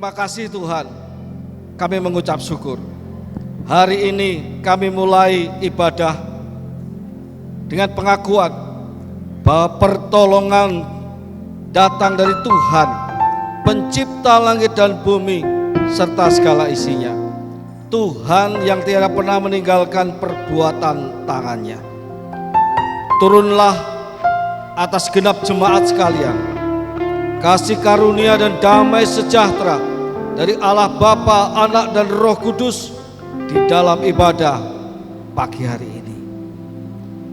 Terima kasih Tuhan, kami mengucap syukur. Hari ini kami mulai ibadah dengan pengakuan bahwa pertolongan datang dari Tuhan, pencipta langit dan bumi serta segala isinya. Tuhan yang tiada pernah meninggalkan perbuatan tangannya. Turunlah atas genap jemaat sekalian kasih karunia dan damai sejahtera dari Allah Bapa, Anak dan Roh Kudus di dalam ibadah pagi hari ini.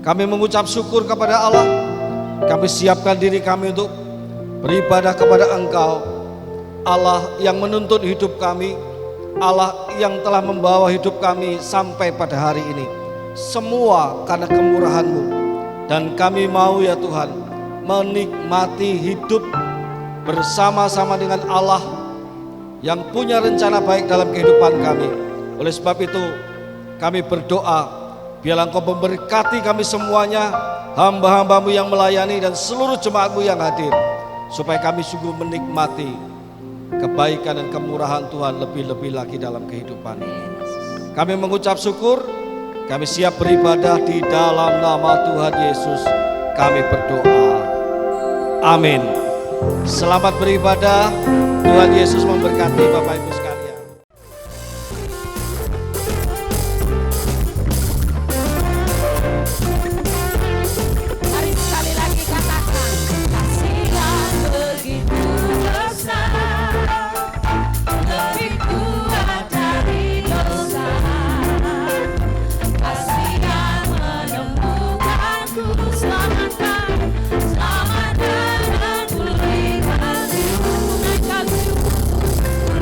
Kami mengucap syukur kepada Allah. Kami siapkan diri kami untuk beribadah kepada Engkau, Allah yang menuntun hidup kami, Allah yang telah membawa hidup kami sampai pada hari ini. Semua karena kemurahan-Mu. Dan kami mau ya Tuhan menikmati hidup bersama-sama dengan Allah yang punya rencana baik dalam kehidupan kami. Oleh sebab itu kami berdoa, biarlah Engkau memberkati kami semuanya, hamba-hamba-Mu yang melayani dan seluruh jemaat-Mu yang hadir, supaya kami sungguh menikmati kebaikan dan kemurahan Tuhan lebih-lebih lagi dalam kehidupan ini. Kami mengucap syukur, kami siap beribadah di dalam nama Tuhan Yesus. Kami berdoa. Amin. Selamat beribadah. Tuhan Yesus memberkati Bapak Ibu sekalian. Mari sekali lagi katakan, kasih-Nya begitu besar, lebih kuat dari dosa. Kasih-Nya menemukanku, selamatkan dan pulihkan hidupku. Naikkan syukur,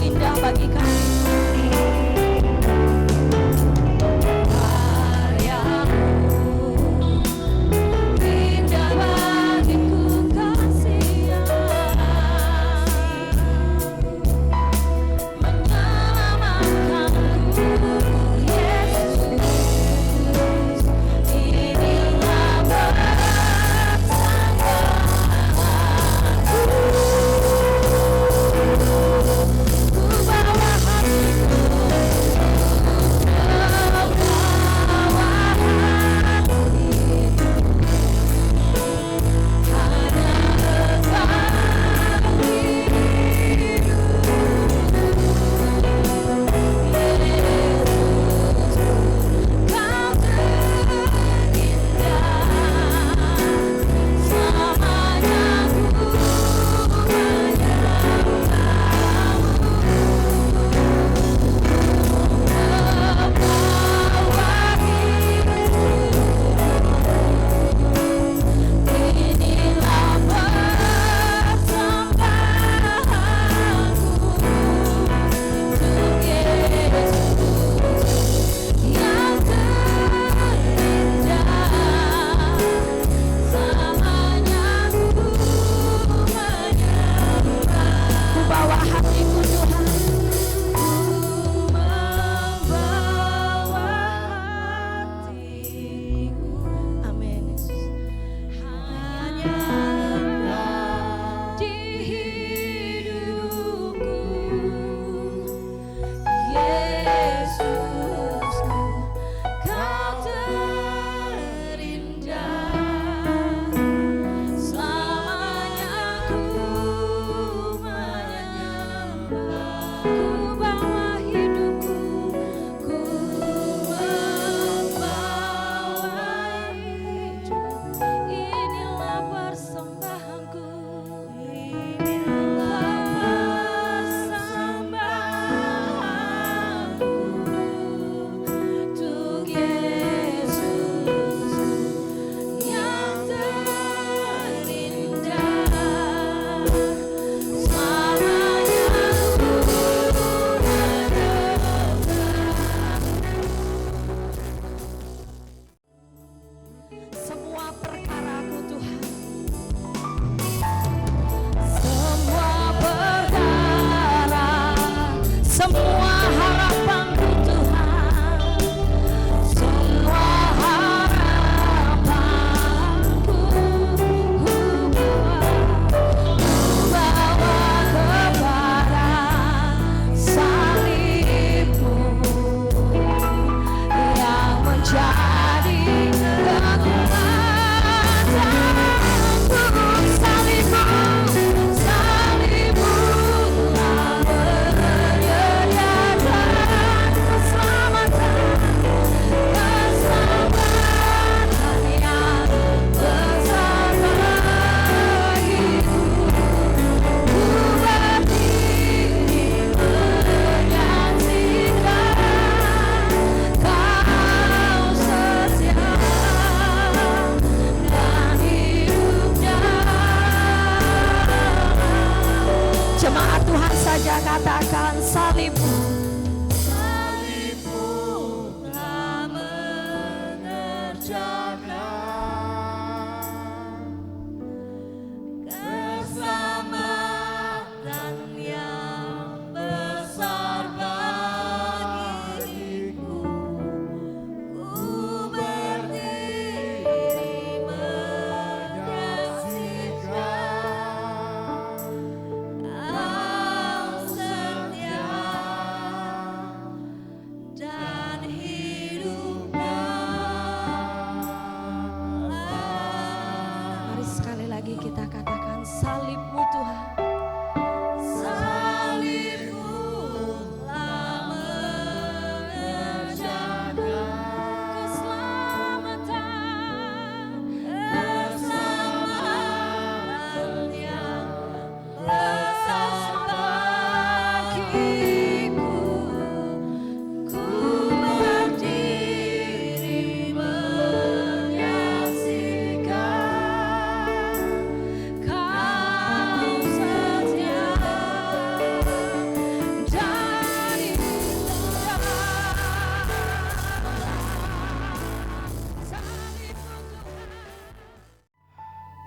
indah bagi kami. Karyamu indah bagiku kasih menyelamatkanku Yesus. Inilah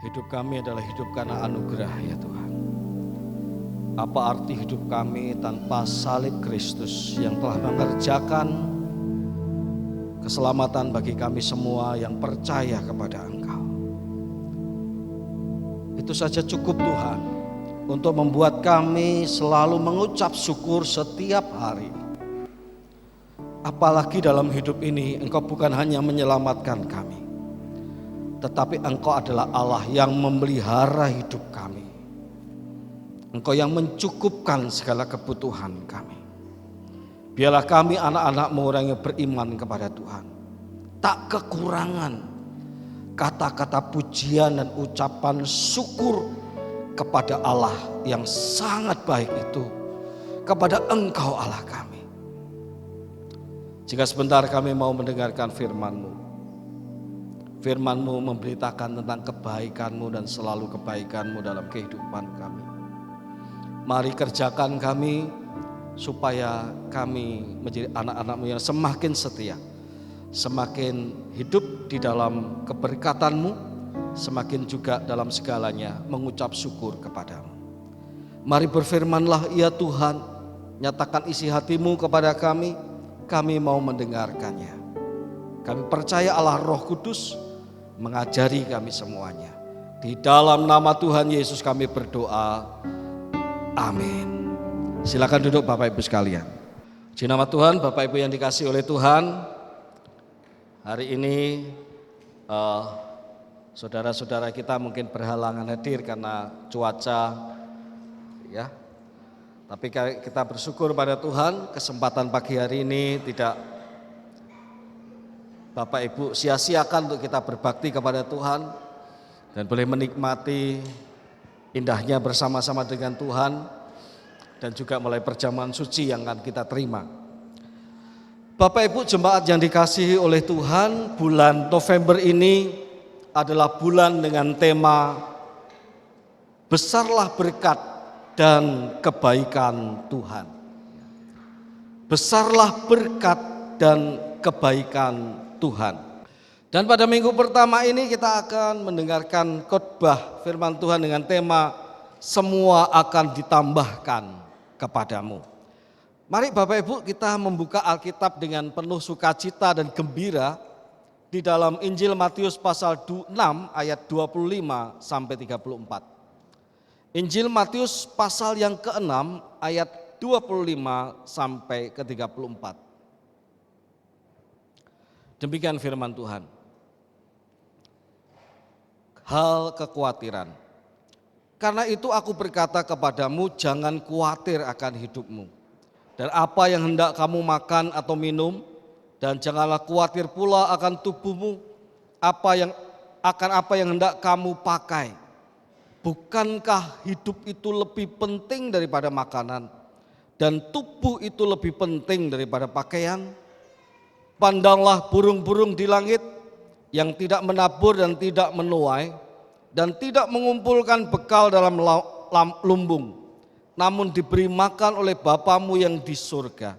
Hidup kami adalah hidup karena anugerah ya Tuhan. Apa arti hidup kami tanpa salib Kristus yang telah mengerjakan keselamatan bagi kami semua yang percaya kepada Engkau. Itu saja cukup Tuhan untuk membuat kami selalu mengucap syukur setiap hari. Apalagi dalam hidup ini Engkau bukan hanya menyelamatkan kami, tetapi Engkau adalah Allah yang memelihara hidup kami. Engkau yang mencukupkan segala kebutuhan kami. Biarlah kami anak-anak-Mu orang yang beriman kepada Tuhan, tak kekurangan kata-kata pujian dan ucapan syukur kepada Allah yang sangat baik itu, kepada Engkau Allah kami. Jika sebentar kami mau mendengarkan firman-Mu, firman-Mu memberitakan tentang kebaikan-Mu dan selalu kebaikan-Mu dalam kehidupan kami. Mari kerjakan kami supaya kami menjadi anak-anak-Mu yang semakin setia, semakin hidup di dalam keberkatan-Mu, semakin juga dalam segalanya mengucap syukur kepada-Mu. Mari berfirmanlah ya Tuhan, nyatakan isi hati-Mu kepada kami mau mendengarkannya. Kami percaya Allah Roh Kudus mengajari kami semuanya. Di dalam nama Tuhan Yesus kami berdoa. Amin. Silakan duduk Bapak Ibu sekalian. Di nama Tuhan, Bapak Ibu yang dikasihi oleh Tuhan, hari ini saudara-saudara kita mungkin berhalangan hadir karena cuaca, ya. Tapi kita bersyukur pada Tuhan, kesempatan pagi hari ini tidak Bapak Ibu sia-siakan untuk kita berbakti kepada Tuhan dan boleh menikmati indahnya bersama-sama dengan Tuhan dan juga mulai perjamuan suci yang akan kita terima. Bapak Ibu jemaat yang dikasihi oleh Tuhan, bulan November ini adalah bulan dengan tema besarlah berkat dan kebaikan Tuhan. Besarlah berkat dan kebaikan Tuhan. Dan pada minggu pertama ini kita akan mendengarkan khotbah firman Tuhan dengan tema semua akan ditambahkan kepadamu. Mari Bapak Ibu kita membuka Alkitab dengan penuh sukacita dan gembira di dalam Injil Matius pasal 6 ayat 25 sampai 34. Injil Matius pasal yang ke-6 ayat 25 sampai ke 34. Demikian firman Tuhan. Hal kekhawatiran. Karena itu aku berkata kepadamu, jangan khawatir akan hidupmu dan apa yang hendak kamu makan atau minum, dan janganlah khawatir pula akan tubuhmu, apa yang hendak kamu pakai. Bukankah hidup itu lebih penting daripada makanan, dan tubuh itu lebih penting daripada pakaian? Pandanglah burung-burung di langit yang tidak menabur dan tidak menuai dan tidak mengumpulkan bekal dalam lumbung, namun diberi makan oleh Bapamu yang di surga.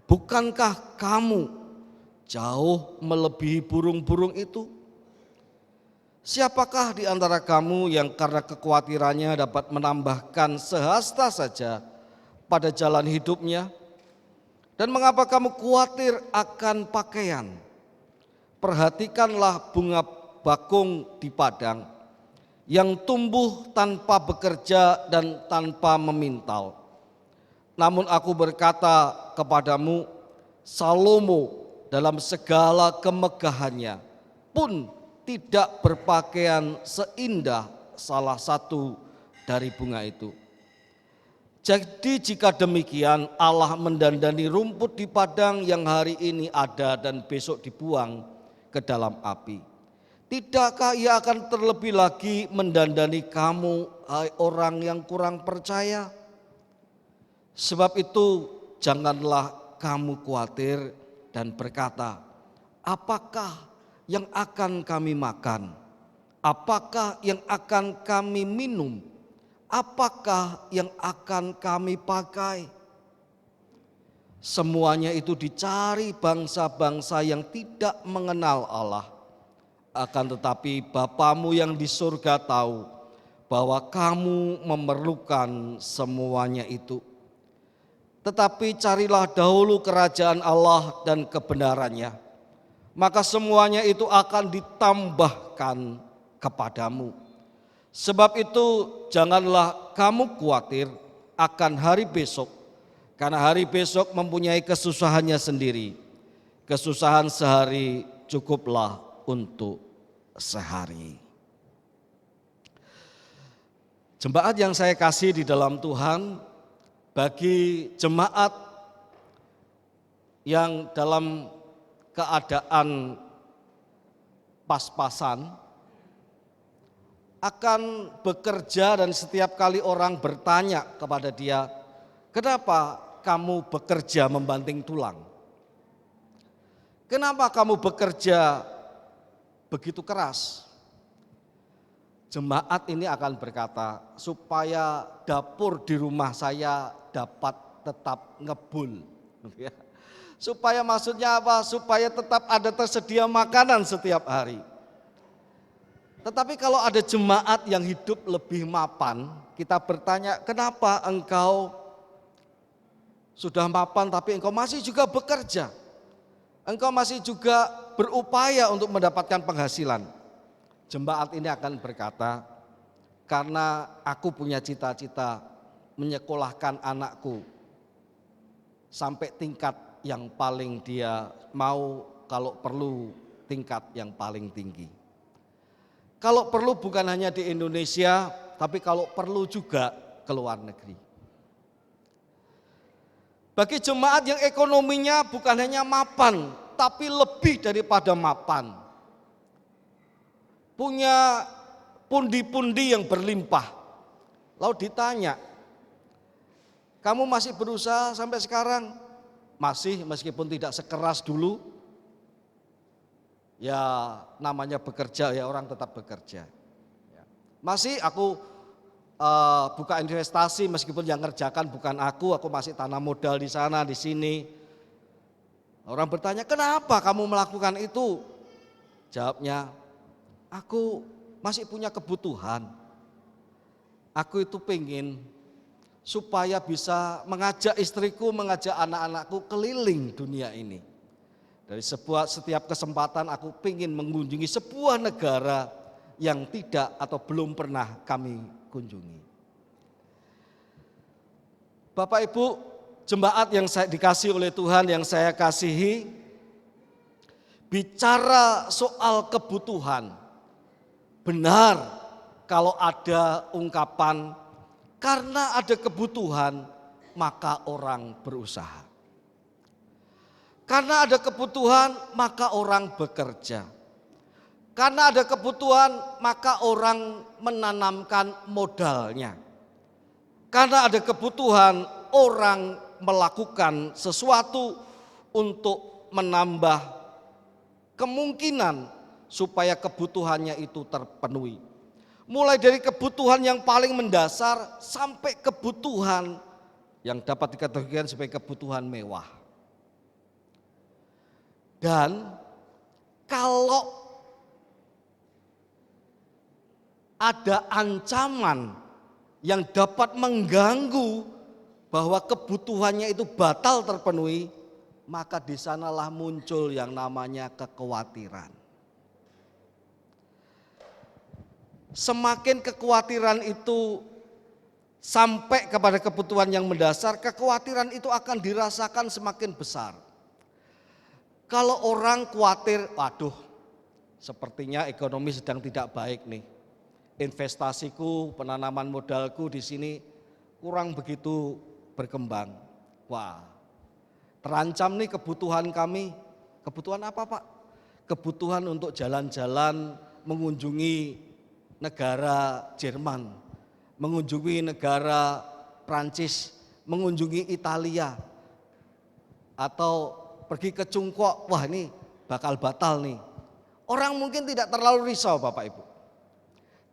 Bukankah kamu jauh melebihi burung-burung itu? Siapakah di antara kamu yang karena kekhawatirannya dapat menambahkan sehasta saja pada jalan hidupnya? Dan mengapa kamu khawatir akan pakaian? Perhatikanlah bunga bakung di padang yang tumbuh tanpa bekerja dan tanpa memintal. Namun aku berkata kepadamu, Salomo dalam segala kemegahannya pun tidak berpakaian seindah salah satu dari bunga itu. Jadi jika demikian Allah mendandani rumput di padang yang hari ini ada dan besok dibuang ke dalam api. Tidakkah ia akan terlebih lagi mendandani kamu, hai orang yang kurang percaya? Sebab itu janganlah kamu khawatir dan berkata, apakah yang akan kami makan? Apakah yang akan kami minum? Apakah yang akan kami pakai? Semuanya itu dicari bangsa-bangsa yang tidak mengenal Allah. Akan tetapi Bapamu yang di surga tahu bahwa kamu memerlukan semuanya itu. Tetapi carilah dahulu kerajaan Allah dan kebenarannya, maka semuanya itu akan ditambahkan kepadamu. Sebab itu janganlah kamu khawatir akan hari besok, karena hari besok mempunyai kesusahannya sendiri. Kesusahan sehari cukuplah untuk sehari. Jemaat yang saya kasih di dalam Tuhan, bagi jemaat yang dalam keadaan pas-pasan akan bekerja, dan setiap kali orang bertanya kepada dia, kenapa kamu bekerja membanting tulang? Kenapa kamu bekerja begitu keras? Jemaat ini akan berkata, supaya dapur di rumah saya dapat tetap ngebul. Supaya maksudnya apa? Supaya tetap ada tersedia makanan setiap hari. Tetapi kalau ada jemaat yang hidup lebih mapan, kita bertanya, kenapa engkau sudah mapan tapi engkau masih juga bekerja? Engkau masih juga berupaya untuk mendapatkan penghasilan. Jemaat ini akan berkata, karena aku punya cita-cita menyekolahkan anakku sampai tingkat yang paling dia mau, kalau perlu tingkat yang paling tinggi. Kalau perlu bukan hanya di Indonesia, tapi kalau perlu juga ke luar negeri. Bagi jemaat yang ekonominya bukan hanya mapan, tapi lebih daripada mapan. Punya pundi-pundi yang berlimpah. Lalu ditanya, kamu masih berusaha sampai sekarang? Masih, meskipun tidak sekeras dulu. Ya namanya bekerja, ya orang tetap bekerja. Masih aku buka investasi, meskipun yang ngerjakan bukan aku masih tanam modal di sana, di sini. Orang bertanya, kenapa kamu melakukan itu? Jawabnya, aku masih punya kebutuhan. Aku itu pengen supaya bisa mengajak istriku, mengajak anak-anakku keliling dunia ini. Dari setiap kesempatan aku pengen mengunjungi sebuah negara yang tidak atau belum pernah kami kunjungi. Bapak Ibu, jemaat yang saya dikasih oleh Tuhan, yang saya kasihi, bicara soal kebutuhan, benar kalau ada ungkapan, karena ada kebutuhan maka orang berusaha. Karena ada kebutuhan maka orang bekerja. Karena ada kebutuhan maka orang menanamkan modalnya. Karena ada kebutuhan orang melakukan sesuatu untuk menambah kemungkinan supaya kebutuhannya itu terpenuhi. Mulai dari kebutuhan yang paling mendasar sampai kebutuhan yang dapat dikategorikan sebagai kebutuhan mewah. Dan kalau ada ancaman yang dapat mengganggu bahwa kebutuhannya itu batal terpenuhi, maka di sanalah muncul yang namanya kekhawatiran. Semakin kekhawatiran itu sampai kepada kebutuhan yang mendasar, kekhawatiran itu akan dirasakan semakin besar. Kalau orang khawatir, waduh, sepertinya ekonomi sedang tidak baik nih. Investasiku, penanaman modalku di sini kurang begitu berkembang. Wah, terancam nih kebutuhan kami. Kebutuhan apa, Pak? Kebutuhan untuk jalan-jalan, mengunjungi negara Jerman, mengunjungi negara Prancis, mengunjungi Italia, atau pergi ke Cungkok. Wah, ini bakal batal nih. Orang mungkin tidak terlalu risau Bapak Ibu,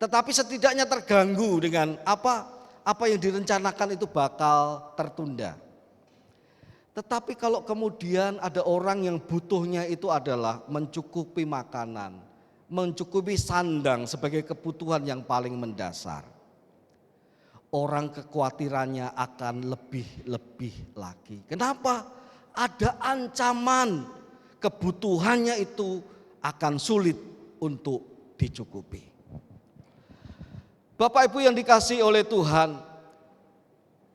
tetapi setidaknya terganggu dengan apa yang direncanakan itu bakal tertunda. Tetapi kalau kemudian ada orang yang butuhnya itu adalah mencukupi makanan, mencukupi sandang sebagai kebutuhan yang paling mendasar, orang kekhawatirannya akan lebih-lebih lagi. Kenapa? Ada ancaman kebutuhannya itu akan sulit untuk dicukupi. Bapak Ibu yang dikasihi oleh Tuhan,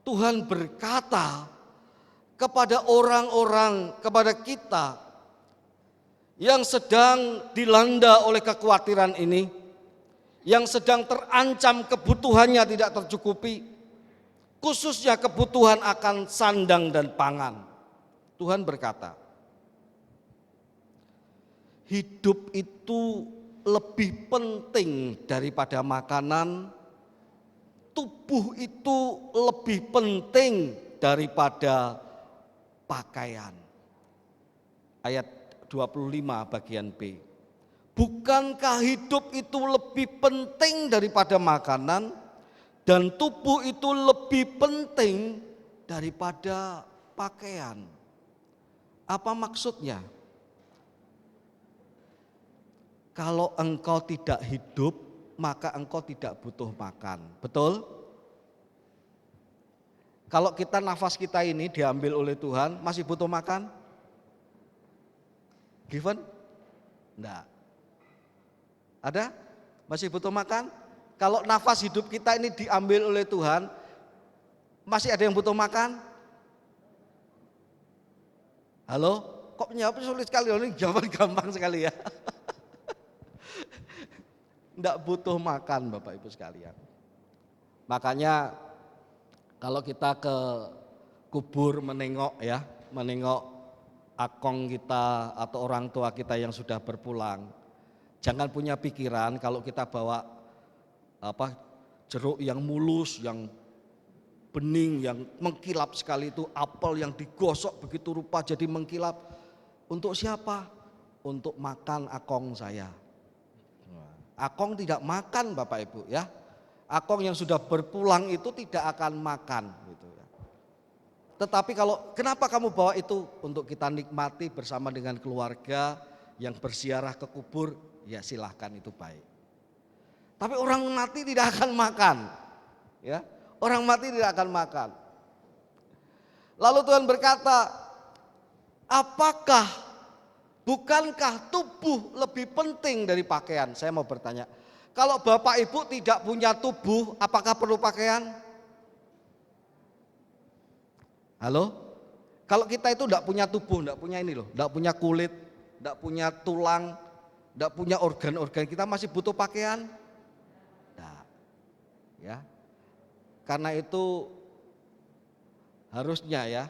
Tuhan berkata kepada orang-orang, kepada kita yang sedang dilanda oleh kekhawatiran ini, yang sedang terancam kebutuhannya tidak tercukupi, khususnya kebutuhan akan sandang dan pangan. Tuhan berkata, hidup itu lebih penting daripada makanan, tubuh itu lebih penting daripada pakaian. Ayat 25 bagian B. Bukankah hidup itu lebih penting daripada makanan dan tubuh itu lebih penting daripada pakaian? Apa maksudnya? Kalau engkau tidak hidup, maka engkau tidak butuh makan. Betul? Kalau kita nafas kita ini diambil oleh Tuhan, masih butuh makan? Given? Enggak. Ada? Masih butuh makan? Kalau nafas hidup kita ini diambil oleh Tuhan, masih ada yang butuh makan? Halo? Kok menjawabnya sulit sekali? Ini jawaban gampang sekali ya. Enggak butuh makan Bapak Ibu sekalian. Makanya kalau kita ke kubur menengok akong kita atau orang tua kita yang sudah berpulang, jangan punya pikiran kalau kita bawa jeruk yang mulus, yang bening, yang mengkilap sekali itu, apel yang digosok begitu rupa jadi mengkilap. Untuk siapa? Untuk makan akong saya. Akong tidak makan Bapak Ibu ya. Akong yang sudah berpulang itu tidak akan makan gitu ya. Tetapi kenapa kamu bawa itu? Untuk kita nikmati bersama dengan keluarga yang berziarah ke kubur, ya silahkan, itu baik. Tapi orang mati tidak akan makan ya. Orang mati tidak akan makan. Lalu Tuhan berkata, bukankah tubuh lebih penting dari pakaian? Saya mau bertanya, kalau Bapak Ibu tidak punya tubuh, apakah perlu pakaian? Halo? Kalau kita itu tidak punya tubuh, tidak punya ini loh, tidak punya kulit, tidak punya tulang, tidak punya organ-organ, kita masih butuh pakaian? Tidak. Ya. Karena itu harusnya ya,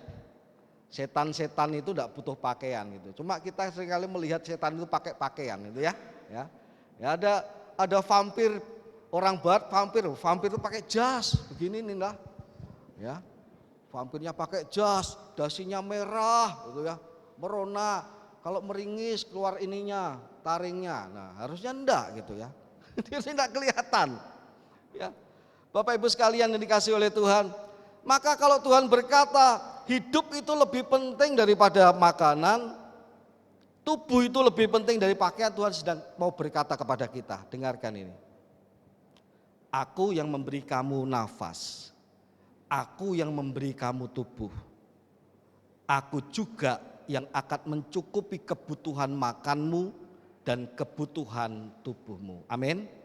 setan-setan itu tidak butuh pakaian gitu. Cuma kita seringkali melihat setan itu pakai pakaian gitu ya. Ya ada vampir, orang barat vampir itu pakai jas begini nih lah. Ya. Vampirnya pakai jas, dasinya merah gitu ya. Merona, kalau meringis keluar ininya, taringnya. Nah, harusnya enggak gitu ya. Dia tidak kelihatan. Ya. Bapak Ibu sekalian yang dikasihi oleh Tuhan, maka kalau Tuhan berkata hidup itu lebih penting daripada makanan, tubuh itu lebih penting dari pakaian, Tuhan sedang mau berkata kepada kita, dengarkan ini. Aku yang memberi kamu nafas, aku yang memberi kamu tubuh, aku juga yang akan mencukupi kebutuhan makanmu dan kebutuhan tubuhmu. Amin.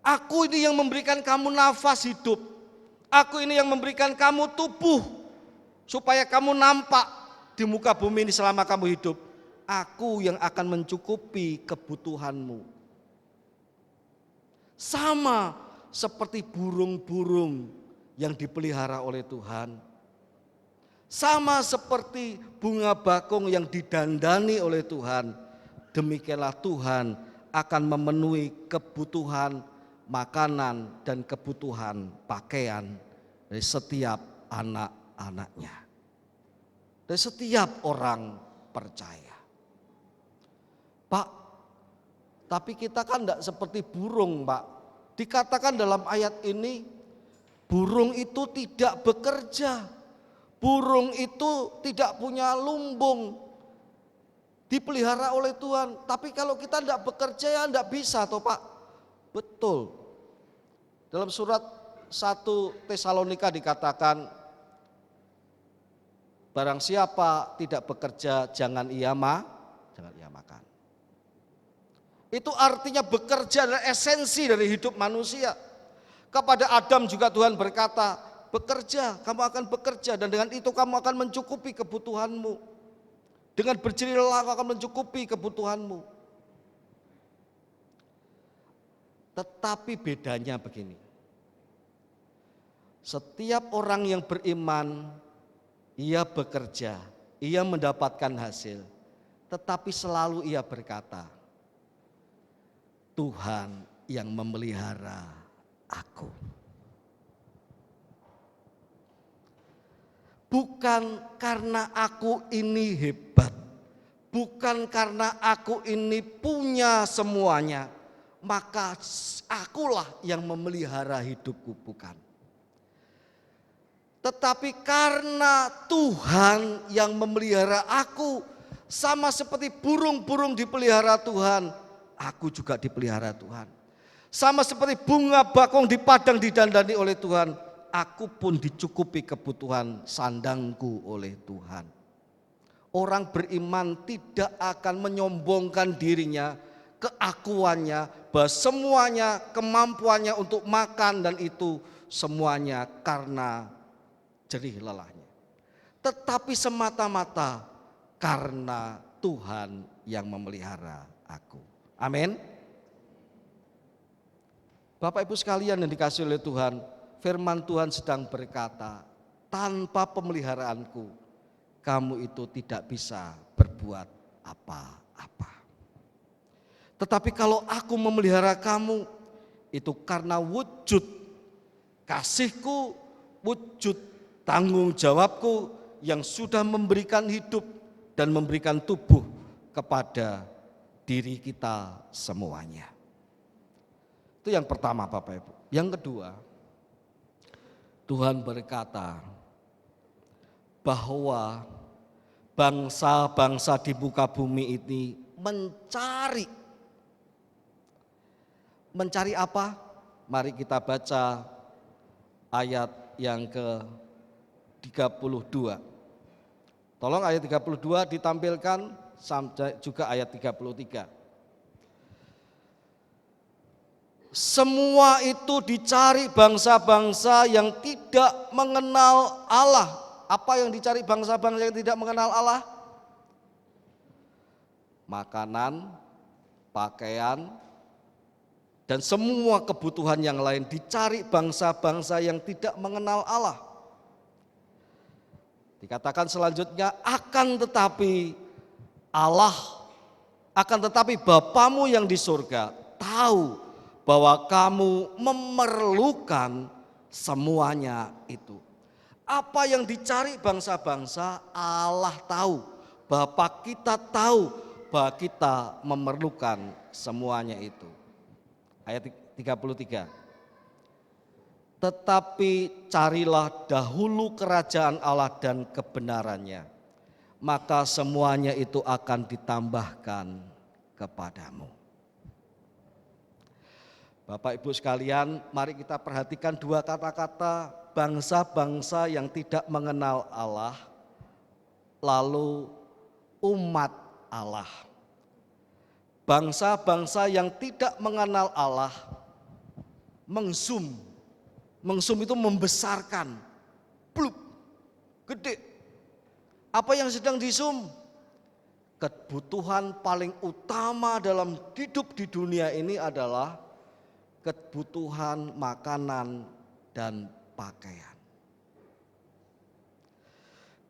Aku ini yang memberikan kamu nafas hidup. Aku ini yang memberikan kamu tubuh supaya kamu nampak di muka bumi ini selama kamu hidup. Aku yang akan mencukupi kebutuhanmu. Sama seperti burung-burung yang dipelihara oleh Tuhan. Sama seperti bunga bakung yang didandani oleh Tuhan. Demikianlah Tuhan akan memenuhi kebutuhan makanan dan kebutuhan pakaian dari setiap anak-anaknya, dari setiap orang percaya. Pak, tapi kita kan tidak seperti burung, Pak. Dikatakan dalam ayat ini, burung itu tidak bekerja, burung itu tidak punya lumbung, dipelihara oleh Tuhan. Tapi kalau kita tidak bekerja ya tidak bisa toh Pak. Betul. Dalam surat 1 Tesalonika dikatakan, barang siapa tidak bekerja jangan ia makan. Itu artinya bekerja adalah esensi dari hidup manusia. Kepada Adam juga Tuhan berkata, bekerja, kamu akan bekerja dan dengan itu kamu akan mencukupi kebutuhanmu. Dengan berjerih lelah kamu akan mencukupi kebutuhanmu. Tetapi bedanya begini. Setiap orang yang beriman, ia bekerja, ia mendapatkan hasil. Tetapi selalu ia berkata, Tuhan yang memelihara aku. Bukan karena aku ini hebat, bukan karena aku ini punya semuanya, maka akulah yang memelihara hidupku, bukan. Tetapi karena Tuhan yang memelihara aku, sama seperti burung-burung dipelihara Tuhan, aku juga dipelihara Tuhan. Sama seperti bunga bakung di padang didandani oleh Tuhan, aku pun dicukupi kebutuhan sandangku oleh Tuhan. Orang beriman tidak akan menyombongkan dirinya, keakuannya, bahwa semuanya kemampuannya untuk makan dan itu semuanya karena jerih lelahnya. Tetapi semata-mata karena Tuhan yang memelihara aku. Amin. Bapak Ibu sekalian yang dikasihi oleh Tuhan, firman Tuhan sedang berkata, tanpa pemeliharaanku, kamu itu tidak bisa berbuat apa-apa. Tetapi kalau aku memelihara kamu, itu karena wujud kasihku, wujud tanggung jawabku yang sudah memberikan hidup dan memberikan tubuh kepada diri kita semuanya. Itu yang pertama Bapak Ibu. Yang kedua, Tuhan berkata bahwa bangsa-bangsa di muka bumi ini mencari apa? Mari kita baca ayat yang ke-32. Tolong ayat 32 ditampilkan, sampai juga ayat 33. Semua itu dicari bangsa-bangsa yang tidak mengenal Allah. Apa yang dicari bangsa-bangsa yang tidak mengenal Allah? Makanan, pakaian, dan semua kebutuhan yang lain dicari bangsa-bangsa yang tidak mengenal Allah. Dikatakan selanjutnya, akan tetapi Bapamu yang di surga tahu bahwa kamu memerlukan semuanya itu. Apa yang dicari bangsa-bangsa, Allah tahu. Bapa kita tahu bahwa kita memerlukan semuanya itu. Ayat 33. Tetapi carilah dahulu kerajaan Allah dan kebenarannya, maka semuanya itu akan ditambahkan kepadamu. Bapak Ibu sekalian, mari kita perhatikan dua kata-kata, bangsa-bangsa yang tidak mengenal Allah, lalu umat Allah. Bangsa-bangsa yang tidak mengenal Allah mengzoom itu membesarkan, plup, gede. Apa yang sedang di-zoom? Kebutuhan paling utama dalam hidup di dunia ini adalah kebutuhan makanan dan pakaian.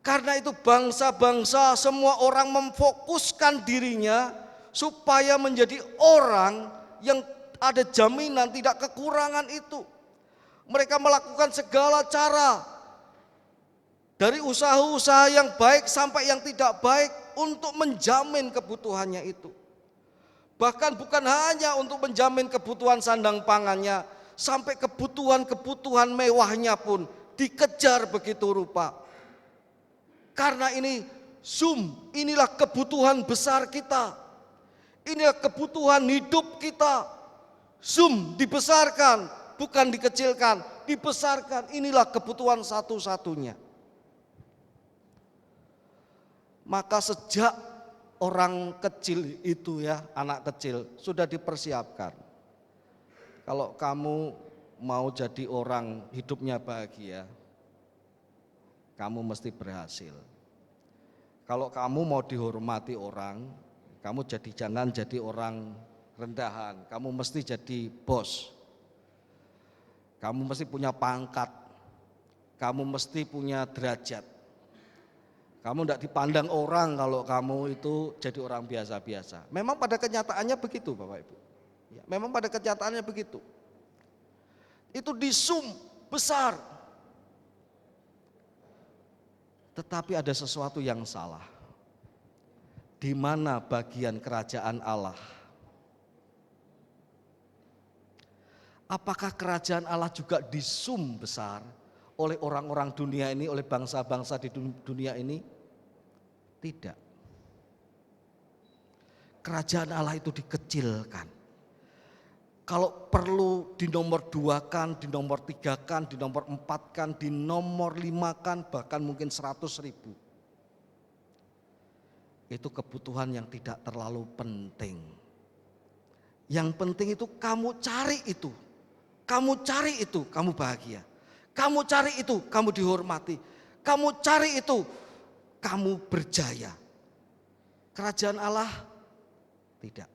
Karena itu bangsa-bangsa semua orang memfokuskan dirinya supaya menjadi orang yang ada jaminan tidak kekurangan itu. Mereka melakukan segala cara, dari usaha-usaha yang baik sampai yang tidak baik untuk menjamin kebutuhannya itu. Bahkan bukan hanya untuk menjamin kebutuhan sandang pangannya, sampai kebutuhan-kebutuhan mewahnya pun dikejar begitu rupa. Karena ini Zoom, inilah kebutuhan besar kita. Inilah kebutuhan hidup kita. Zoom dibesarkan, bukan dikecilkan, dibesarkan. Inilah kebutuhan satu-satunya. Maka sejak orang kecil itu ya, anak kecil sudah dipersiapkan. Kalau kamu mau jadi orang hidupnya bahagia, kamu mesti berhasil. Kalau kamu mau dihormati orang, kamu jangan jadi orang rendahan, kamu mesti jadi bos. Kamu mesti punya pangkat, kamu mesti punya derajat. Kamu tidak dipandang orang kalau kamu itu jadi orang biasa-biasa. Memang pada kenyataannya begitu Bapak Ibu. Ya, memang pada kenyataannya begitu. Itu di Zoom besar. Tetapi ada sesuatu yang salah. Di mana bagian kerajaan Allah? Apakah kerajaan Allah juga di Zoom besar oleh orang-orang dunia ini, oleh bangsa-bangsa di dunia ini? Tidak. Kerajaan Allah itu dikecilkan. Kalau perlu dinomor 2-kan, dinomor 3-kan, dinomor 4-kan, dinomor 5-kan, bahkan mungkin 100.000. Itu kebutuhan yang tidak terlalu penting. Yang penting itu kamu cari itu. Kamu cari itu, kamu bahagia. Kamu cari itu, kamu dihormati. Kamu cari itu, kamu berjaya. Kerajaan Allah tidak.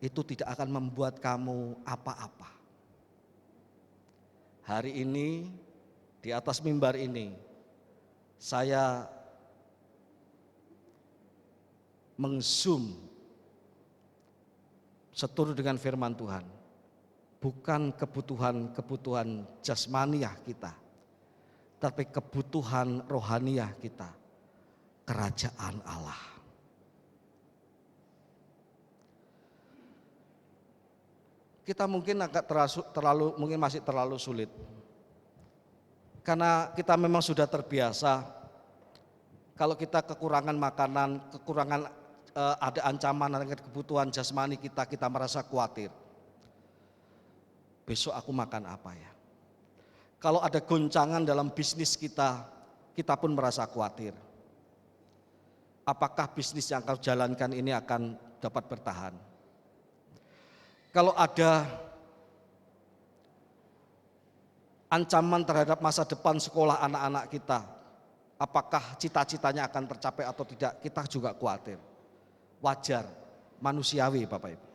Itu tidak akan membuat kamu apa-apa. Hari ini di atas mimbar ini saya meng-zoom seturut dengan firman Tuhan. Bukan kebutuhan jasmaniah kita, tapi kebutuhan rohaniah kita, kerajaan Allah. Kita mungkin agak masih terlalu sulit. Karena kita memang sudah terbiasa kalau kita kekurangan makanan, ada ancaman dengan kebutuhan jasmani kita merasa khawatir. Besok aku makan apa ya? Kalau ada goncangan dalam bisnis kita pun merasa khawatir. Apakah bisnis yang kau jalankan ini akan dapat bertahan? Kalau ada ancaman terhadap masa depan sekolah anak-anak kita, apakah cita-citanya akan tercapai atau tidak, kita juga khawatir. Wajar, manusiawi Bapak Ibu.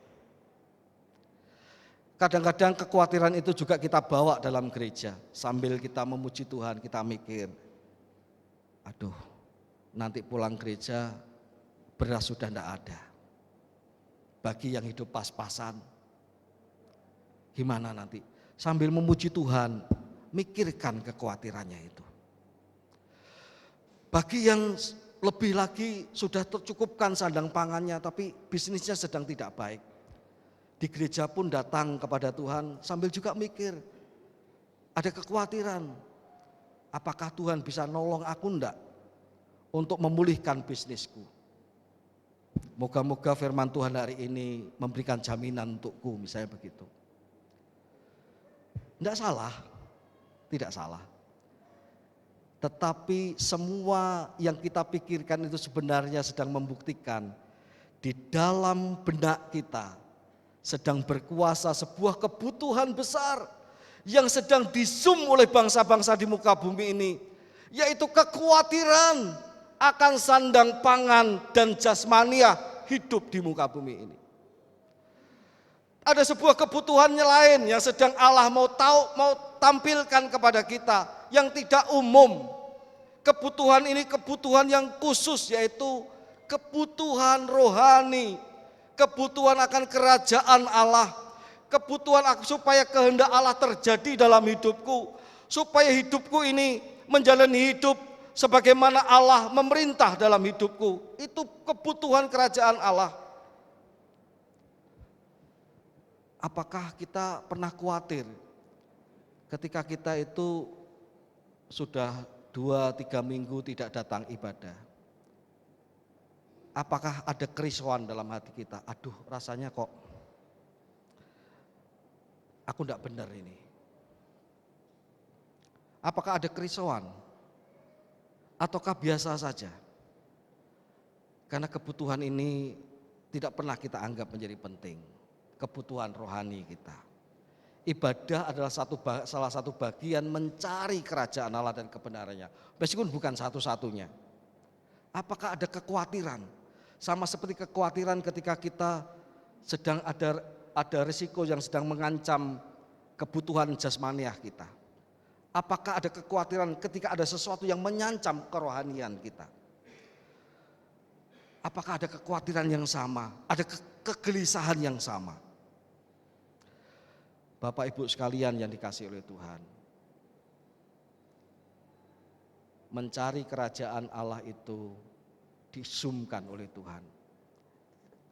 Kadang-kadang kekhawatiran itu juga kita bawa dalam gereja. Sambil kita memuji Tuhan, kita mikir, aduh nanti pulang gereja beras sudah tidak ada. Bagi yang hidup pas-pasan, gimana nanti? Sambil memuji Tuhan, mikirkan kekhawatirannya itu. Bagi yang lebih lagi sudah tercukupkan sandang pangannya, tapi bisnisnya sedang tidak baik. Di gereja pun datang kepada Tuhan sambil juga mikir, ada kekhawatiran, apakah Tuhan bisa nolong aku enggak untuk memulihkan bisnisku. Moga-moga firman Tuhan hari ini memberikan jaminan untukku, misalnya begitu. Tidak salah, tidak salah. Tetapi semua yang kita pikirkan itu sebenarnya sedang membuktikan di dalam benak kita sedang berkuasa sebuah kebutuhan besar yang sedang di-zoom oleh bangsa-bangsa di muka bumi ini, yaitu kekhawatiran akan sandang pangan dan jasmaniah hidup di muka bumi ini. Ada sebuah kebutuhan lain yang sedang Allah mau tampilkan kepada kita yang tidak umum. Kebutuhan ini kebutuhan yang khusus, yaitu kebutuhan rohani. Kebutuhan akan kerajaan Allah, kebutuhan supaya kehendak Allah terjadi dalam hidupku, supaya hidupku ini menjalani hidup sebagaimana Allah memerintah dalam hidupku. Itu kebutuhan kerajaan Allah. Apakah kita pernah khawatir ketika kita itu sudah 2-3 minggu tidak datang ibadah? Apakah ada kerisauan dalam hati kita? Aduh, rasanya kok aku tidak benar ini. Apakah ada kerisauan? Ataukah biasa saja? Karena kebutuhan ini tidak pernah kita anggap menjadi penting. Kebutuhan rohani kita. Ibadah adalah salah satu bagian mencari kerajaan Allah dan kebenarannya. Meskipun bukan satu-satunya. Apakah ada kekhawatiran? Sama seperti kekhawatiran ketika kita sedang ada risiko yang sedang mengancam kebutuhan jasmaniah kita. Apakah ada kekhawatiran ketika ada sesuatu yang mengancam kerohanian kita? Apakah ada kekhawatiran yang sama? Ada kegelisahan yang sama? Bapak Ibu sekalian yang dikasihi oleh Tuhan, mencari kerajaan Allah itu disumkan oleh Tuhan.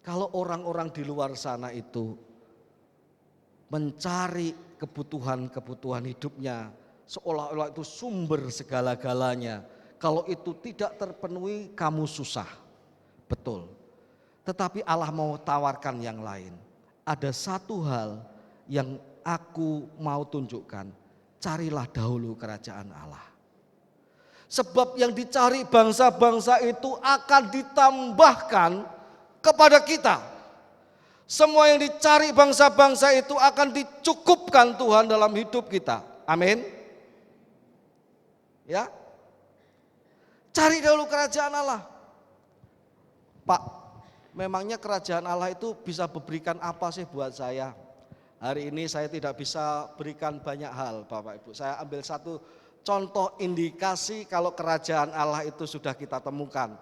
Kalau orang-orang di luar sana itu mencari kebutuhan hidupnya seolah-olah itu sumber segala-galanya, kalau itu tidak terpenuhi kamu susah. Betul. Tetapi Allah mau tawarkan yang lain. Ada satu hal yang aku mau tunjukkan, carilah dahulu kerajaan Allah. Sebab yang dicari bangsa-bangsa itu akan ditambahkan kepada kita. Semua yang dicari bangsa-bangsa itu akan dicukupkan Tuhan dalam hidup kita. Amin. Ya. Cari dahulu kerajaan Allah. Pak, memangnya kerajaan Allah itu bisa berikan apa sih buat saya? Hari ini saya tidak bisa berikan banyak hal, Bapak Ibu. Saya ambil satu contoh indikasi kalau kerajaan Allah itu sudah kita temukan.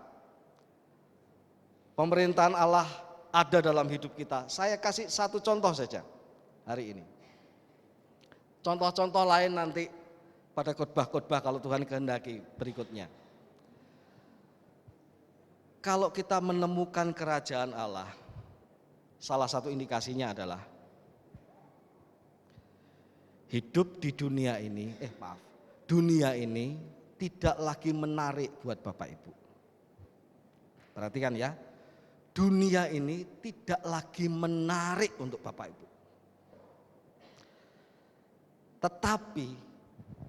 Pemerintahan Allah ada dalam hidup kita. Saya kasih satu contoh saja hari ini. Contoh-contoh lain nanti pada khotbah-khotbah kalau Tuhan kehendaki berikutnya. Kalau kita menemukan kerajaan Allah, salah satu indikasinya adalah hidup di dunia ini, dunia ini tidak lagi menarik buat Bapak Ibu. Perhatikan ya, dunia ini tidak lagi menarik untuk Bapak Ibu. Tetapi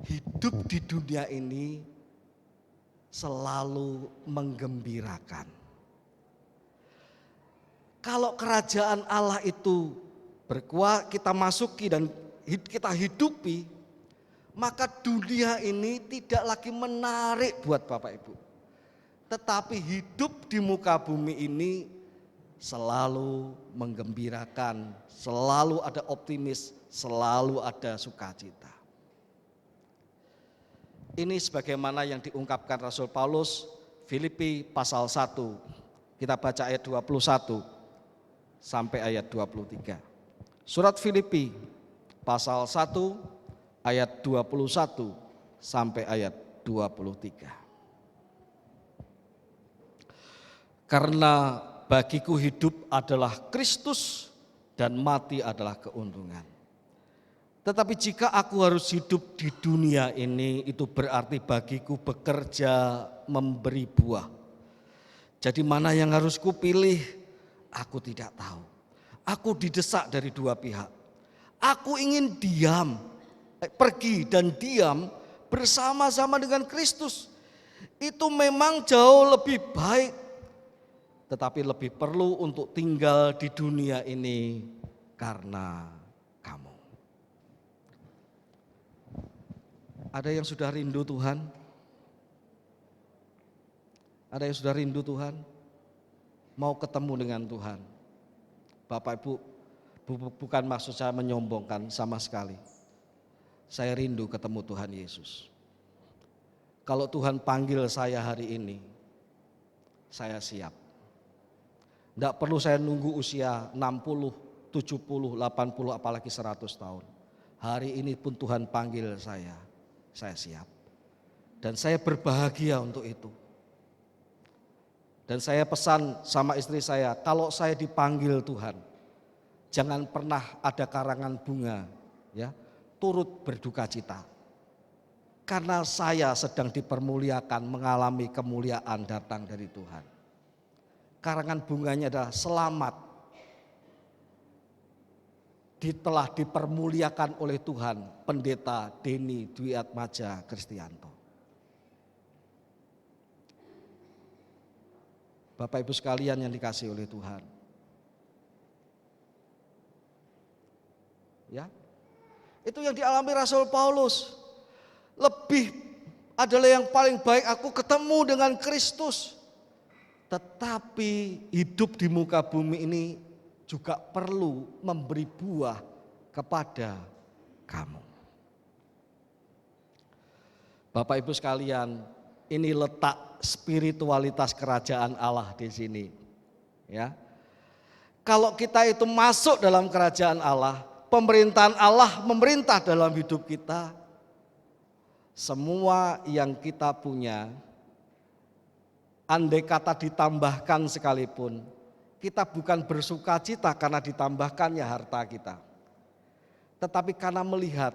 hidup di dunia ini selalu menggembirakan. Kalau kerajaan Allah itu kita masuki dan kita hidupi, maka dunia ini tidak lagi menarik buat Bapak Ibu. Tetapi hidup di muka bumi ini selalu menggembirakan, selalu ada optimis, selalu ada sukacita. Ini sebagaimana yang diungkapkan Rasul Paulus, Filipi pasal 1, kita baca ayat 21 sampai ayat 23. Surat Filipi pasal 1 ayat 21 sampai ayat 23. Karena bagiku hidup adalah Kristus dan mati adalah keuntungan. Tetapi jika aku harus hidup di dunia ini, itu berarti bagiku bekerja memberi buah. Jadi mana yang harus kupilih? Aku tidak tahu. Aku didesak dari dua pihak. Aku ingin pergi dan diam bersama-sama dengan Kristus. Itu memang jauh lebih baik. Tetapi lebih perlu untuk tinggal di dunia ini karena kamu. Ada yang sudah rindu Tuhan? Ada yang sudah rindu Tuhan? Mau ketemu dengan Tuhan? Bapak Ibu, bukan maksud saya menyombongkan sama sekali. Saya rindu ketemu Tuhan Yesus. Kalau Tuhan panggil saya hari ini, saya siap. Tidak perlu saya nunggu usia 60, 70, 80, apalagi 100 tahun. Hari ini pun Tuhan panggil saya siap. Dan saya berbahagia untuk itu. Dan saya pesan sama istri saya, kalau saya dipanggil Tuhan, jangan pernah ada karangan bunga, ya, turut berduka cita. Karena saya sedang dipermuliakan, mengalami kemuliaan datang dari Tuhan. karangan bunganya adalah selamat. Telah dipermuliakan oleh Tuhan Pendeta Denny Dwi Atmaja Kristianto. Bapak Ibu sekalian yang dikasihi oleh Tuhan. Ya. Itu yang dialami Rasul Paulus. Lebih adalah yang paling baik aku ketemu dengan Kristus. Tetapi hidup di muka bumi ini juga perlu memberi buah kepada kamu. Bapak Ibu sekalian, ini letak spiritualitas kerajaan Allah di sini. Ya. Kalau kita itu masuk dalam kerajaan Allah, pemerintahan Allah memerintah dalam hidup kita, semua yang kita punya, andai kata ditambahkan sekalipun, kita bukan bersuka cita karena ditambahkannya harta kita. Tetapi karena melihat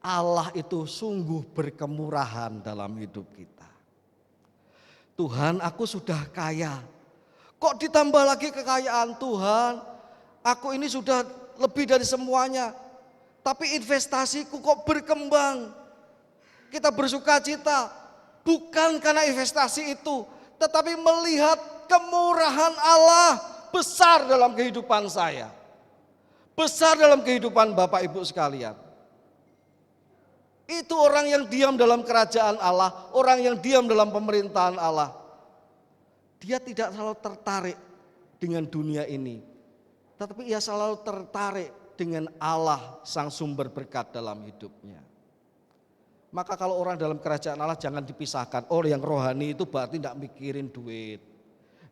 Allah itu sungguh berkemurahan dalam hidup kita. Tuhan, aku sudah kaya. Kok ditambah lagi kekayaan Tuhan? Aku ini sudah lebih dari semuanya. Tapi investasiku kok berkembang. Kita bersuka cita. Bukan karena investasi itu. Tetapi melihat kemurahan Allah besar dalam kehidupan saya. Besar dalam kehidupan Bapak Ibu sekalian. Itu orang yang diam dalam kerajaan Allah, orang yang diam dalam pemerintahan Allah. Dia tidak selalu tertarik dengan dunia ini, tetapi ia selalu tertarik dengan Allah sang sumber berkat dalam hidupnya. Maka kalau orang dalam kerajaan Allah jangan dipisahkan. Oh, yang rohani itu berarti tidak mikirin duit,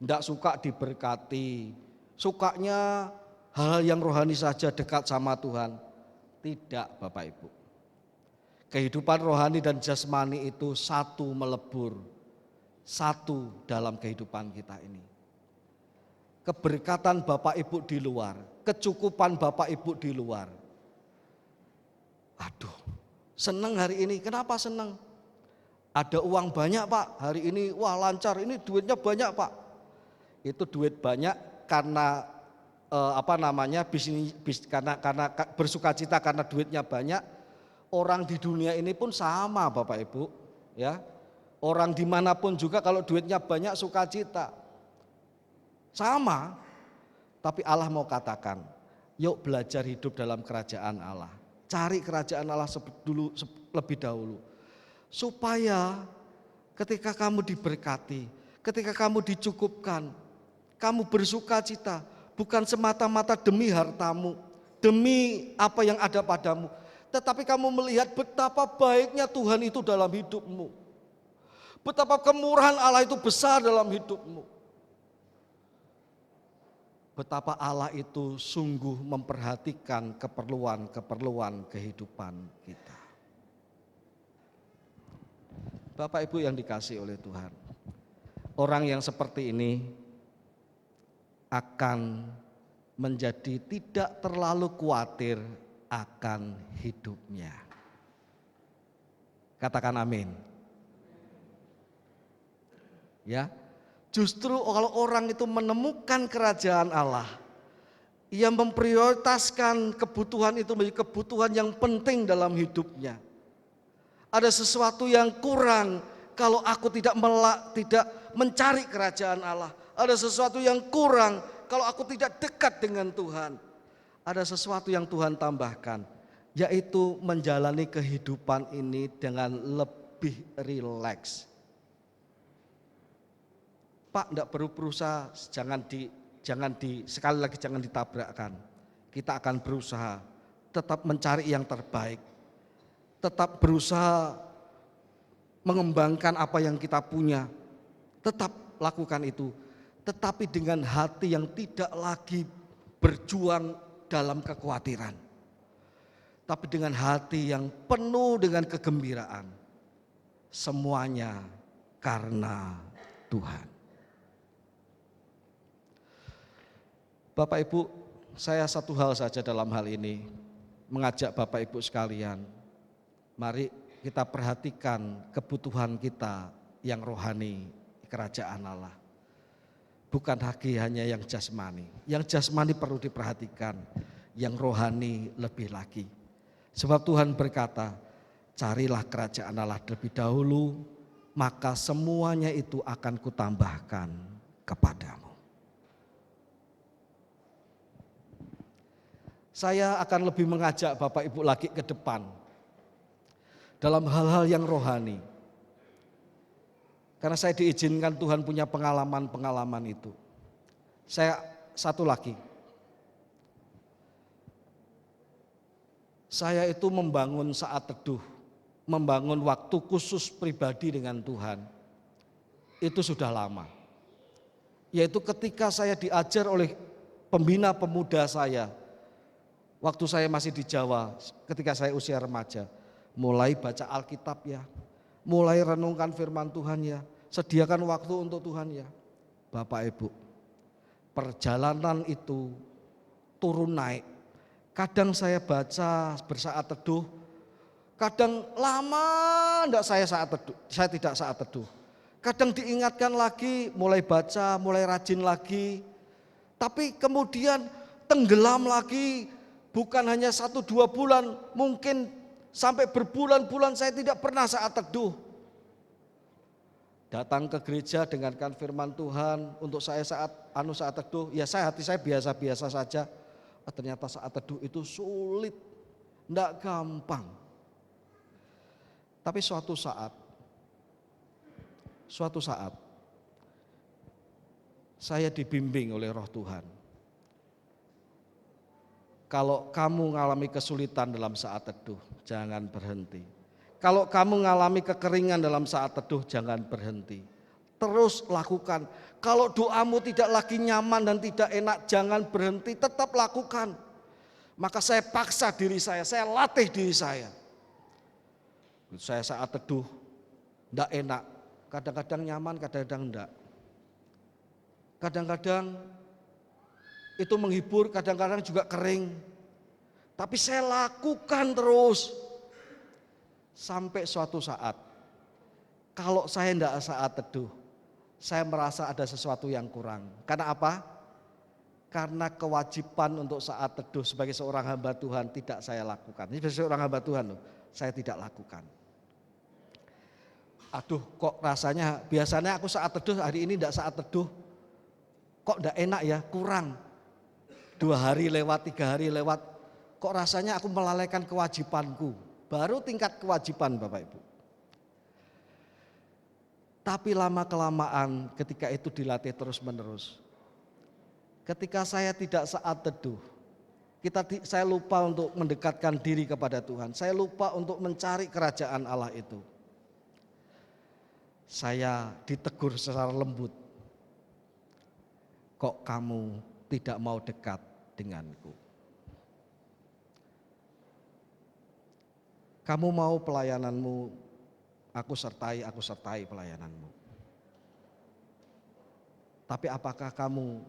tidak suka diberkati, sukanya hal yang rohani saja, dekat sama Tuhan. Tidak, Bapak Ibu. Kehidupan rohani dan jasmani itu satu melebur, satu dalam kehidupan kita ini. Keberkatan Bapak Ibu di luar, kecukupan Bapak Ibu di luar. Aduh, senang hari ini. Kenapa senang? Ada uang banyak, Pak. Hari ini wah lancar, ini duitnya banyak, Pak. Itu duit banyak karena karena bersukacita karena duitnya banyak. Orang di dunia ini pun sama, Bapak Ibu, ya. Orang dimanapun juga kalau duitnya banyak sukacita, sama. Tapi Allah mau katakan, yuk belajar hidup dalam kerajaan Allah. Cari kerajaan Allah lebih dahulu, supaya ketika kamu diberkati, ketika kamu dicukupkan, kamu bersukacita, bukan semata-mata demi hartamu, demi apa yang ada padamu, tetapi kamu melihat betapa baiknya Tuhan itu dalam hidupmu. Betapa kemurahan Allah itu besar dalam hidupmu. Betapa Allah itu sungguh memperhatikan keperluan-keperluan kehidupan kita. Bapak Ibu yang dikasihi oleh Tuhan, orang yang seperti ini akan menjadi tidak terlalu khawatir akan hidupnya. Katakan amin. Ya, justru kalau orang itu menemukan kerajaan Allah, ia memprioritaskan kebutuhan itu menjadi kebutuhan yang penting dalam hidupnya. Ada sesuatu yang kurang kalau aku tidak mencari kerajaan Allah. Ada sesuatu yang kurang kalau aku tidak dekat dengan Tuhan. Ada sesuatu yang Tuhan tambahkan, yaitu menjalani kehidupan ini dengan lebih rileks. Pak, tidak perlu berusaha, sekali lagi jangan ditabrakkan. Kita akan berusaha tetap mencari yang terbaik, tetap berusaha mengembangkan apa yang kita punya, tetap lakukan itu, tetapi dengan hati yang tidak lagi berjuang dalam kekhawatiran, tapi dengan hati yang penuh dengan kegembiraan. Semuanya karena Tuhan. Bapak Ibu, saya satu hal saja dalam hal ini, mengajak Bapak Ibu sekalian, mari kita perhatikan kebutuhan kita yang rohani, kerajaan Allah. bukan hanya yang jasmani. Yang jasmani perlu diperhatikan, yang rohani lebih lagi. Sebab Tuhan berkata, carilah kerajaan Allah lebih dahulu, maka semuanya itu akan kutambahkan kepadamu. Saya akan lebih mengajak Bapak Ibu lagi ke depan dalam hal-hal yang rohani. Karena saya diizinkan Tuhan punya pengalaman-pengalaman itu. Saya satu lagi. Saya itu membangun saat teduh, membangun waktu khusus pribadi dengan Tuhan. Itu sudah lama. Yaitu ketika saya diajar oleh pembina pemuda saya, waktu saya masih di Jawa, ketika saya usia remaja. Mulai baca Alkitab ya, mulai renungkan firman Tuhan ya, sediakan waktu untuk Tuhan ya. Bapak Ibu, perjalanan itu turun naik. Kadang saya baca bersaat teduh, kadang lama enggak saya tidak saat teduh. Kadang diingatkan lagi, mulai baca, mulai rajin lagi. Tapi kemudian tenggelam lagi, bukan hanya 1-2 bulan, mungkin sampai berbulan-bulan saya tidak pernah saat teduh. Datang ke gereja dengarkan firman Tuhan untuk saya saat teduh, ya hati saya biasa-biasa saja. Ternyata saat teduh itu sulit, enggak gampang. Tapi suatu saat saya dibimbing oleh Roh Tuhan. Kalau kamu mengalami kesulitan dalam saat teduh, jangan berhenti. Kalau kamu mengalami kekeringan dalam saat teduh, jangan berhenti. Terus lakukan. Kalau doamu tidak lagi nyaman dan tidak enak, jangan berhenti, tetap lakukan. Maka saya paksa diri saya latih diri saya. Saya saat teduh, tidak enak. Kadang-kadang nyaman, kadang-kadang enggak. Kadang-kadang itu menghibur, kadang-kadang juga kering. Tapi saya lakukan terus. Sampai suatu saat, kalau saya tidak saat teduh, saya merasa ada sesuatu yang kurang. Karena apa? Karena kewajiban untuk saat teduh sebagai seorang hamba Tuhan tidak saya lakukan. Ini sebagai seorang hamba Tuhan loh, saya tidak lakukan. Aduh, kok rasanya biasanya aku saat teduh, hari ini tidak saat teduh. Kok tidak enak ya, kurang. 2 hari lewat, 3 hari lewat, kok rasanya aku melalaikan kewajibanku. Baru tingkat kewajiban Bapak Ibu. Tapi lama-kelamaan ketika itu dilatih terus menerus. Ketika saya tidak saat teduh, saya lupa untuk mendekatkan diri kepada Tuhan. Saya lupa untuk mencari kerajaan Allah itu. Saya ditegur secara lembut. Kok kamu tidak mau dekat denganku? Kamu mau pelayananmu, aku sertai pelayananmu. Tapi apakah kamu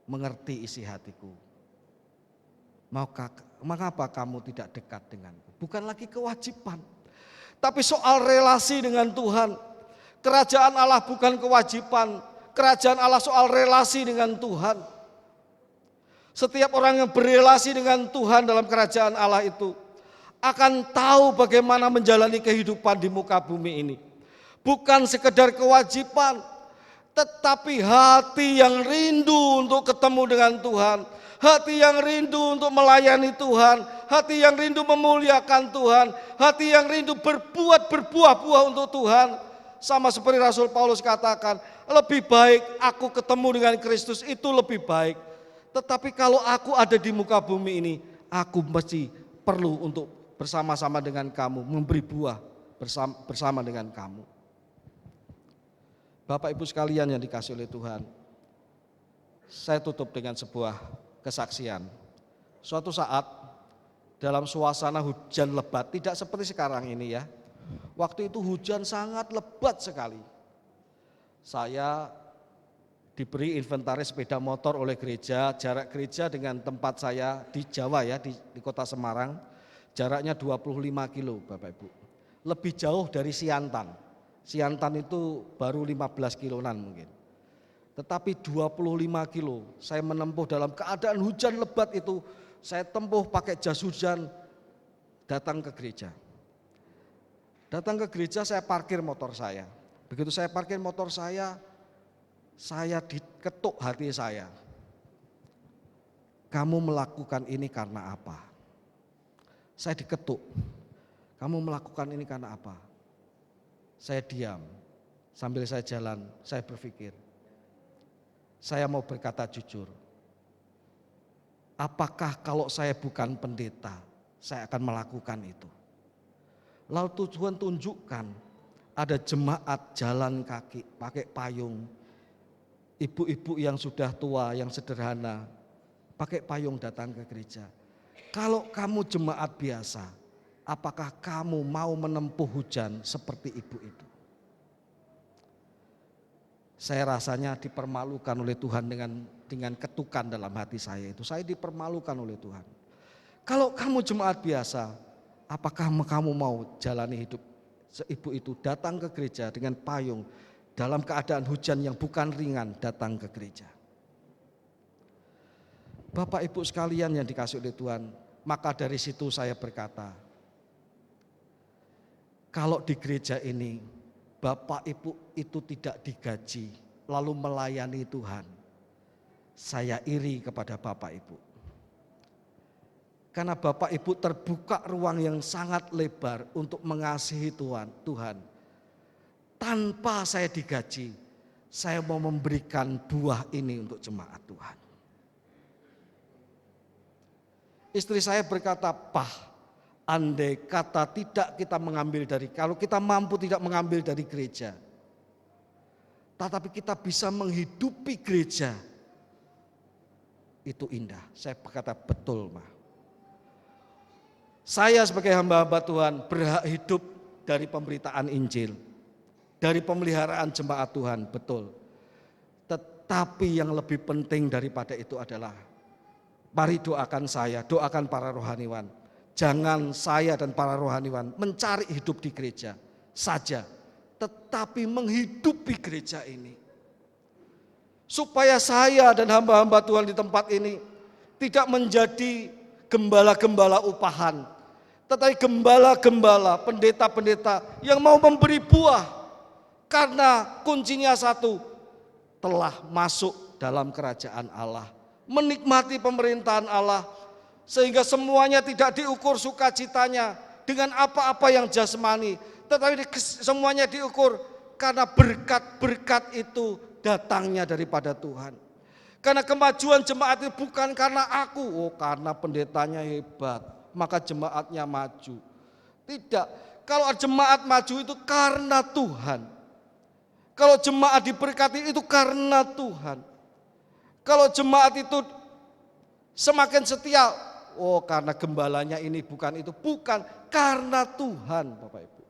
mengerti isi hatiku? Mengapa kamu tidak dekat denganku? Bukan lagi kewajiban, tapi soal relasi dengan Tuhan. Kerajaan Allah bukan kewajiban, kerajaan Allah soal relasi dengan Tuhan. Setiap orang yang berrelasi dengan Tuhan dalam kerajaan Allah itu akan tahu bagaimana menjalani kehidupan di muka bumi ini. Bukan sekedar kewajiban, tetapi hati yang rindu untuk ketemu dengan Tuhan, hati yang rindu untuk melayani Tuhan, hati yang rindu memuliakan Tuhan, hati yang rindu berbuah-buah untuk Tuhan. Sama seperti Rasul Paulus katakan, lebih baik aku ketemu dengan Kristus, itu lebih baik. Tetapi kalau aku ada di muka bumi ini, aku mesti perlu untuk bersama-sama dengan kamu, memberi buah bersama dengan kamu. Bapak Ibu sekalian yang dikasihi oleh Tuhan, saya tutup dengan sebuah kesaksian. Suatu saat dalam suasana hujan lebat, tidak seperti sekarang ini ya. Waktu itu hujan sangat lebat sekali. Saya diberi inventaris sepeda motor oleh gereja, jarak gereja dengan tempat saya di Jawa ya, di kota Semarang. Jaraknya 25 kilo Bapak Ibu. Lebih jauh dari Siantan. Siantan itu baru 15 kiloan mungkin. Tetapi 25 kilo saya menempuh dalam keadaan hujan lebat itu. Saya tempuh pakai jas hujan datang ke gereja. Datang ke gereja saya parkir motor saya. Begitu saya parkir motor saya diketuk hati saya. Kamu melakukan ini karena apa? Saya diketuk. Kamu melakukan ini karena apa? Saya diam. Sambil saya jalan, saya berpikir. Saya mau berkata jujur. Apakah kalau saya bukan pendeta, saya akan melakukan itu? Lalu Tuhan tunjukkan ada jemaat jalan kaki, pakai payung. Ibu-ibu yang sudah tua, yang sederhana, pakai payung datang ke gereja. Kalau kamu jemaat biasa, apakah kamu mau menempuh hujan seperti ibu itu? Saya rasanya dipermalukan oleh Tuhan dengan ketukan dalam hati saya itu. Saya dipermalukan oleh Tuhan. Kalau kamu jemaat biasa, apakah kamu mau jalani hidup ibu itu datang ke gereja dengan payung dalam keadaan hujan yang bukan ringan datang ke gereja? Bapak Ibu sekalian yang dikasihi oleh Tuhan, maka dari situ saya berkata, kalau di gereja ini Bapak Ibu itu tidak digaji lalu melayani Tuhan, saya iri kepada Bapak Ibu. Karena Bapak Ibu terbuka ruang yang sangat lebar untuk mengasihi Tuhan. Tanpa saya digaji, saya mau memberikan buah ini untuk jemaat Tuhan. Istri saya berkata, "Pah, andai kata tidak kita mengambil dari, kalau kita mampu tidak mengambil dari gereja, tetapi kita bisa menghidupi gereja, itu indah." Saya berkata, "Betul, Ma. Saya sebagai hamba-hamba Tuhan berhak hidup dari pemberitaan Injil, dari pemeliharaan jemaat Tuhan, betul. Tetapi yang lebih penting daripada itu adalah, mari doakan saya, doakan para rohaniwan. Jangan saya dan para rohaniwan mencari hidup di gereja saja, tetapi menghidupi gereja ini. Supaya saya dan hamba-hamba Tuhan di tempat ini tidak menjadi gembala-gembala upahan, tetapi gembala-gembala, pendeta-pendeta yang mau memberi buah. Karena kuncinya satu, telah masuk dalam kerajaan Allah, menikmati pemerintahan Allah, sehingga semuanya tidak diukur sukacitanya dengan apa-apa yang jasmani, tetapi semuanya diukur karena berkat-berkat itu datangnya daripada Tuhan. Karena kemajuan jemaat itu bukan karena aku, karena pendetanya hebat, maka jemaatnya maju. Tidak, kalau jemaat maju itu karena Tuhan. Kalau jemaat diberkati itu karena Tuhan. Kalau jemaat itu semakin setia, karena gembalanya ini bukan itu, bukan, karena Tuhan, Bapak Ibu.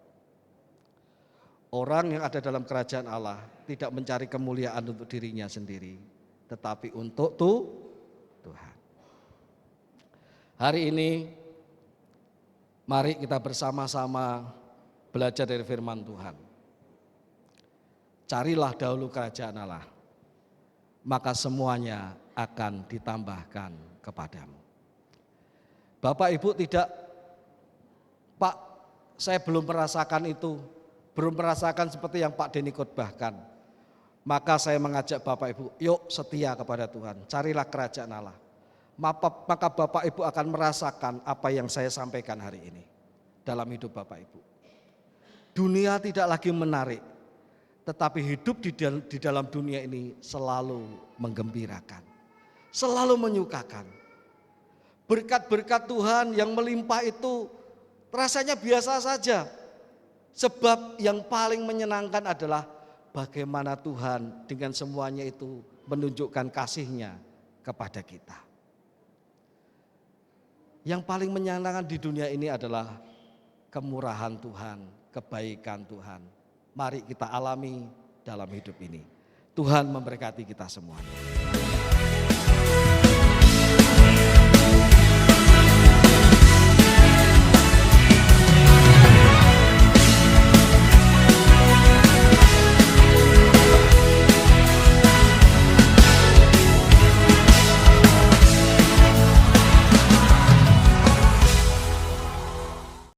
Orang yang ada dalam kerajaan Allah tidak mencari kemuliaan untuk dirinya sendiri, tetapi untuk Tuhan. Hari ini mari kita bersama-sama belajar dari firman Tuhan. Carilah dahulu kerajaan Allah, maka semuanya akan ditambahkan kepadamu. Bapak Ibu tidak, Pak, saya belum merasakan itu, belum merasakan seperti yang Pak Denny khotbahkan. Maka saya mengajak Bapak Ibu, yuk setia kepada Tuhan, carilah kerajaan Allah. Maka Bapak Ibu akan merasakan apa yang saya sampaikan hari ini dalam hidup Bapak Ibu. Dunia tidak lagi menarik, tetapi hidup di dalam dunia ini selalu menggembirakan, selalu menyukakan. Berkat-berkat Tuhan yang melimpah itu rasanya biasa saja. Sebab yang paling menyenangkan adalah bagaimana Tuhan dengan semuanya itu menunjukkan kasih-Nya kepada kita. Yang paling menyenangkan di dunia ini adalah kemurahan Tuhan, kebaikan Tuhan. Mari kita alami dalam hidup ini. Tuhan memberkati kita semua.